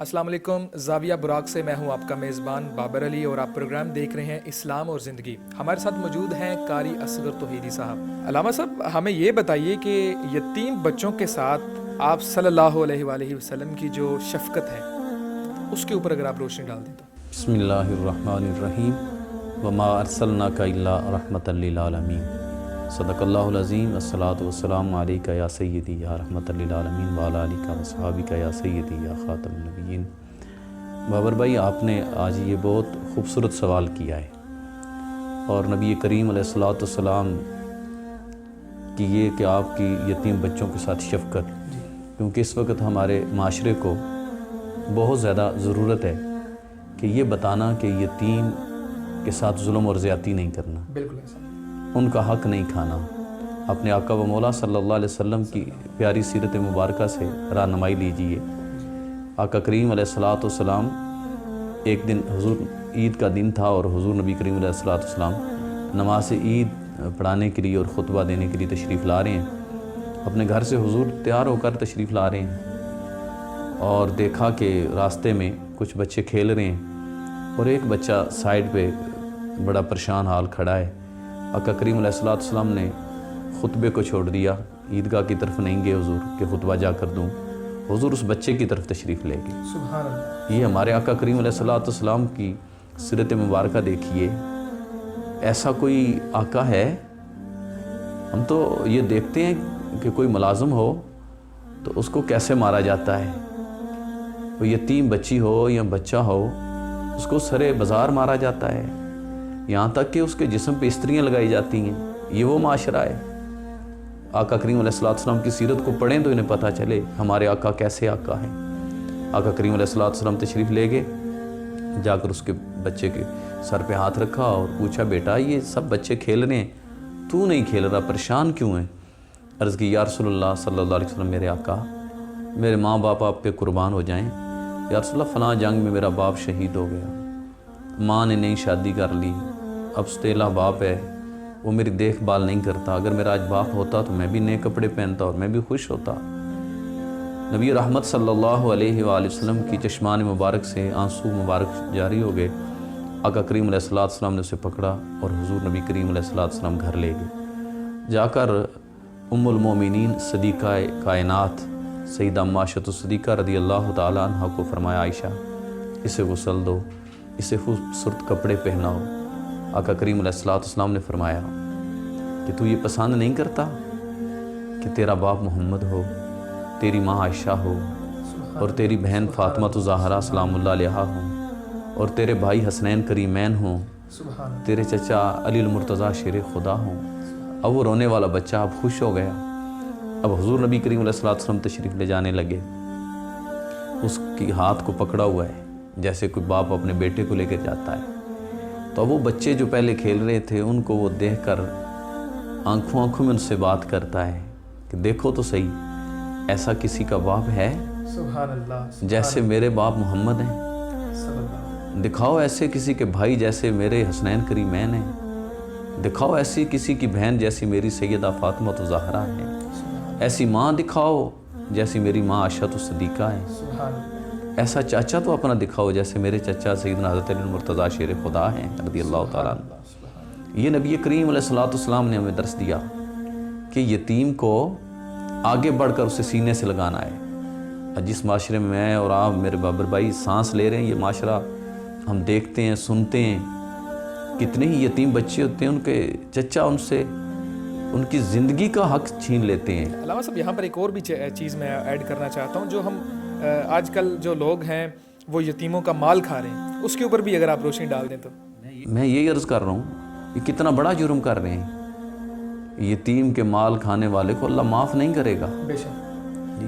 السلام علیکم، زاویہ براق سے میں ہوں آپ کا میزبان بابر علی اور آپ پروگرام دیکھ رہے ہیں اسلام اور زندگی۔ ہمارے ساتھ موجود ہیں قاری اصغر توحیدی صاحب۔ علامہ صاحب، ہمیں یہ بتائیے کہ یتیم بچوں کے ساتھ آپ صلی اللہ علیہ وآلہ وسلم کی جو شفقت ہے اس کے اوپر اگر آپ روشنی ڈال دیں تو۔ بسم اللہ الرحمن الرحیم وما ارسلناک الا رحمۃ للعالمین صدق اللہ العظیم والصلاۃ والسلام علیک یا سیدی یا رحمۃ للعالمین وعلی آلک وصحابک یا سیدی یا خاتم النبیین۔ بابر بھائی، آپ نے آج یہ بہت خوبصورت سوال کیا ہے، اور نبی کریم علیہ الصلوۃ والسلام کی یہ کہ آپ کی یتیم بچوں کے ساتھ شفقت، کیونکہ اس وقت ہمارے معاشرے کو بہت زیادہ ضرورت ہے کہ یہ بتانا کہ یتیم کے ساتھ ظلم اور زیادتی نہیں کرنا، بالکل ایسا، ان کا حق نہیں کھانا، اپنے آقا و مولا صلی اللہ علیہ وسلم کی پیاری سیرت مبارکہ سے رہنمائی لیجیے۔ آقا کریم علیہ الصلوۃ والسلام ایک دن حضور عید کا دن تھا، اور حضور نبی کریم علیہ الصلوۃ والسلام نماز عید پڑھانے کے لیے اور خطبہ دینے کے لیے تشریف لا رہے ہیں۔ اپنے گھر سے حضور تیار ہو کر تشریف لا رہے ہیں، اور دیکھا کہ راستے میں کچھ بچے کھیل رہے ہیں، اور ایک بچہ سائیڈ پہ بڑا پریشان حال کھڑا ہے۔ آقا کریم علیہ الصلوۃ والسلام نے خطبے کو چھوڑ دیا، عیدگاہ کی طرف نہیں گئے حضور کہ خطبہ جا کر دوں، حضور اس بچے کی طرف تشریف لے گئے۔ سبحان اللہ۔ یہ ہمارے آقا کریم علیہ الصلوۃ والسلام کی سیرت مبارکہ دیکھیے، ایسا کوئی آقا ہے؟ ہم تو یہ دیکھتے ہیں کہ کوئی ملازم ہو تو اس کو کیسے مارا جاتا ہے، وہ یتیم بچی ہو یا بچہ ہو اس کو سرے بازار مارا جاتا ہے، یہاں تک کہ اس کے جسم پہ استریاں لگائی جاتی ہیں۔ یہ وہ معاشرہ ہے؟ آقا کریم علیہ الصلوۃ والسلام کی سیرت کو پڑھیں تو انہیں پتہ چلے ہمارے آقا کیسے آقا ہیں۔ آقا کریم علیہ الصلوۃ والسلام تشریف لے گئے، جا کر اس کے بچے کے سر پہ ہاتھ رکھا اور پوچھا، بیٹا یہ سب بچے کھیل رہے ہیں، تو نہیں کھیل رہا، پریشان کیوں ہیں؟ عرض کی، یا رسول اللہ صلی اللہ علیہ وسلم، میرے آقا میرے ماں باپ آپ پہ قربان ہو جائیں، یا رسول اللہ فلاں جنگ میں میرا باپ شہید ہو گیا، ماں نے نئی شادی کر لی، اب ستیلا باپ ہے، وہ میری دیکھ بھال نہیں کرتا، اگر میرا آج باپ ہوتا تو میں بھی نئے کپڑے پہنتا اور میں بھی خوش ہوتا۔ نبی رحمت صلی اللہ علیہ وآلہ وسلم کی چشمان مبارک سے آنسو مبارک جاری ہو گئے۔ آقا کریم علیہ الصلوۃ والسلام نے اسے پکڑا اور حضور نبی کریم علیہ الصلوۃ والسلام گھر لے گئے۔ جا کر ام المومنین صدیقہ کائنات سیدہ ام عائشہ صدیقہ رضی اللہ تعالیٰ عنہ کو فرمایا، عائشہ اسے غسل دو، اسے خوبصورت کپڑے پہناؤ۔ آقا کریم علیہ الصلوۃ والسلام نے فرمایا کہ تو یہ پسند نہیں کرتا کہ تیرا باپ محمد ہو، تیری ماں عائشہ ہو، اور تیری بہن فاطمہ زہرا سلام اللہ علیہا ہوں، اور تیرے بھائی حسنین کریمین ہوں، تیرے چچا علی المرتضیٰ شیر خدا ہوں۔ اب وہ رونے والا بچہ اب خوش ہو گیا۔ اب حضور نبی کریم علیہ الصلوۃ والسلام تشریف لے جانے لگے، اس کی ہاتھ کو پکڑا ہوا ہے جیسے کوئی باپ اپنے بیٹے کو لے کر جاتا ہے۔ تو اب وہ بچے جو پہلے کھیل رہے تھے ان کو وہ دیکھ کر آنکھوں میں ان سے بات کرتا ہے کہ دیکھو تو صحیح، ایسا کسی کا باپ ہے سبحان اللہ، جیسے میرے باپ محمد ہیں؟ دکھاؤ ایسے کسی کے بھائی جیسے میرے حسنین کریمین ہیں، دکھاؤ ایسی کسی کی بہن جیسی میری سیدہ فاطمہ زہرا ہیں، ایسی ماں دکھاؤ جیسی میری ماں عائشہ صدیقہ ہیں، ایسا چاچا تو اپنا دکھاؤ جیسے میرے چچا سیدنا حضرت علی المرتضیٰ شیر خدا ہیں رضی اللہ تعالیٰ عنہ۔ یہ نبی کریم علیہ الصلوۃ والسلام نے ہمیں درس دیا کہ یتیم کو آگے بڑھ کر اسے سینے سے لگانا ہے۔ جس معاشرے میں میں اور آپ میرے بابر بھائی سانس لے رہے ہیں، یہ معاشرہ ہم دیکھتے ہیں، سنتے ہیں، کتنے ہی یتیم بچے ہوتے ہیں ان کے چچا ان سے ان کی زندگی کا حق چھین لیتے ہیں۔ علامہ صاحب، یہاں پر ایک اور بھی چیز میں ایڈ کرنا چاہتا ہوں، جو ہم آج کل جو لوگ ہیں وہ یتیموں کا مال کھا رہے ہیں، اس کے اوپر بھی اگر آپ روشنی ڈال دیں تو۔ میں یہی عرض کر رہا ہوں، یہ کتنا بڑا جرم کر رہے ہیں۔ یتیم کے مال کھانے والے کو اللہ معاف نہیں کرے گا۔ بے شک جی،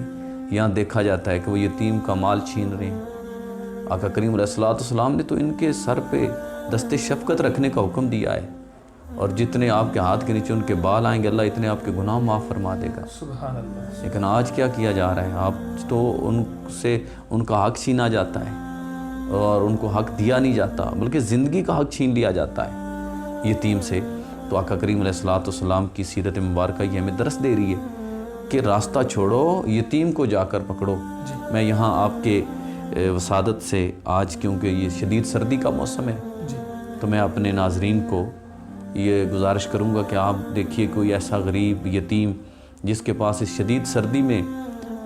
یہاں دیکھا جاتا ہے کہ وہ یتیم کا مال چھین رہے ہیں۔ آقا کریم علیہ الصلوۃ والسلام نے تو ان کے سر پہ دست شفقت رکھنے کا حکم دیا ہے، اور جتنے آپ کے ہاتھ کے نیچے ان کے بال آئیں گے اللہ اتنے آپ کے گناہ معاف فرما دے گا۔ سبحان اللہ۔ لیکن آج کیا کیا جا رہا ہے؟ آپ تو ان سے ان کا حق چھینا جاتا ہے، اور ان کو حق دیا نہیں جاتا، بلکہ زندگی کا حق چھین لیا جاتا ہے یتیم سے۔ تو آقا کریم علیہ الصلوۃ والسلام کی سیرت مبارکہ یہ ہمیں درس دے رہی ہے کہ راستہ چھوڑو، یتیم کو جا کر پکڑو۔ میں یہاں آپ کے وسادت سے آج کیونکہ یہ شدید سردی کا موسم ہے جی تو میں اپنے ناظرین کو یہ گزارش کروں گا کہ آپ دیکھیے کوئی ایسا غریب یتیم جس کے پاس اس شدید سردی میں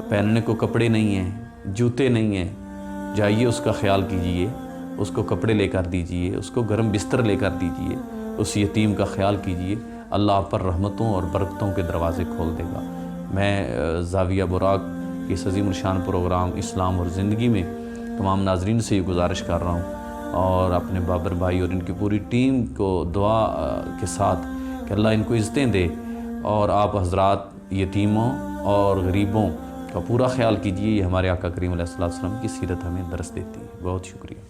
پہننے کو کپڑے نہیں ہیں، جوتے نہیں ہیں، جائیے اس کا خیال کیجئے، اس کو کپڑے لے کر دیجئے، اس کو گرم بستر لے کر دیجئے، اس یتیم کا خیال کیجئے، اللہ آپ پر رحمتوں اور برکتوں کے دروازے کھول دے گا۔ میں زاویہ براق کے اس عظیم الشان پروگرام اسلام اور زندگی میں تمام ناظرین سے یہ گزارش کر رہا ہوں اور اپنے بابر بھائی اور ان کی پوری ٹیم کو دعا کے ساتھ کہ اللہ ان کو عزتیں دے، اور آپ حضرات یتیموں اور غریبوں کا پورا خیال کیجئے۔ یہ ہمارے آقا کریم علیہ الصلوۃ والسلام کی سیرت ہمیں درس دیتی ہے۔ بہت شکریہ۔